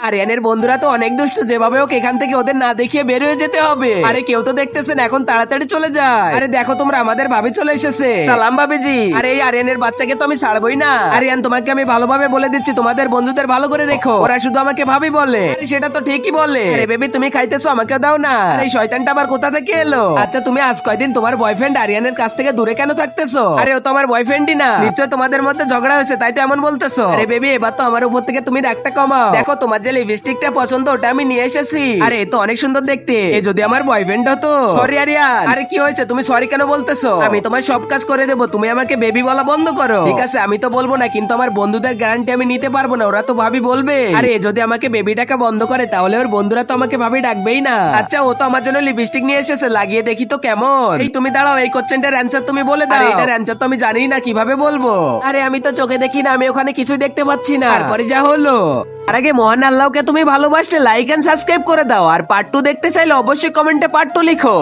আরিয়ানের বন্ধুরা তো অনেক দুষ্ট, যেভাবে হোক এখান থেকে ওদের না দেখিয়ে বের হয়ে যেতে হবে। আরে কেউ তো দেখতেছেন, এখন তাড়াতাড়ি চলে যায়। আরে দেখো তোমরা, আমাদের ভাবি চলে এসেছে। সালাম ভাবিজি। আরে এই আরিয়ানের বাচ্চাকে তো আমি ছাড়বই না। আরিয়ান, তোমাকে আমি ভালোভাবে বলে দিচ্ছি, তোমাদের বন্ধুদের ভালো করে রেখো, ওরা শুধু আমাকে ভাবি বলে। আরে সেটা তো ঠিকই বলে। আরে বেবি, তুমি খাইতেছো, আমাকে দাও না। আরে এই শয়তানটা আবার কোথা থেকে এলো? আচ্ছা তুমি আজ কয়দিন তোমার বয়ফ্রেন্ড আরিয়ানের কাছ থেকে দূরে কেন থাকতেছো? আরে ও তো আমার বয়ফ্রেন্ডই না। নিশ্চয় তোমাদের মধ্যে ঝগড়া হয়েছে, তাই তো এমন বলতেছো। আরে বেবি, এবার তো আমার উপর থেকে তুমি রাগটা কমাও। দেখো তোমার যে লিপস্টিকটা পছন্দ ওটা আমি নিয়ে এসেছি। আরে এ তো অনেক সুন্দর দেখতে, এ যদি আমার বয়ফ্রেন্ড হতো। সরি আরিয়ান। আরে কি হয়েছে, তুমি সরি কেন বলতেছো? আমি তোমার সব কাজ করে দেবো, তুমি আমাকে বেবি বলা বন্ধ করো। ঠিক আছে, আমি তো বলবো না, কিন্তু আমার বন্ধুদের গ্যারান্টি আমি নিতে পারবো না, ওরা তো ভাবি বলবে। আরে এ যদি আমাকে বেবি ডাকা বন্ধ করে, তাহলে ওর বন্ধুরা তো আমাকে ভাবি ডাকবেই না। আচ্ছা ও তো আমার জন্য লিপস্টিক নিয়ে এসেছে, লাগিয়ে দেখি তো কেমন। এই তুমি দাঁড়াও, এই কোশ্চেনটার অ্যান্সার তুমি বলে দাও। এটার অ্যান্সার তো আমি জানি না, কিভাবে বলবো? আরে আমি তো চোখে দেখি না, আমি ওখানে কিছুই দেখতে পাচ্ছি না। তারপরে যা হলো। আর আগে মহান আল্লাহকে তুমি ভালোবাসলে লাইক এন্ড সাবস্ক্রাইব করে দাও, আর পার্ট 2 দেখতে চাইলে অবশ্যই কমেন্টে পার্ট 2 লিখো।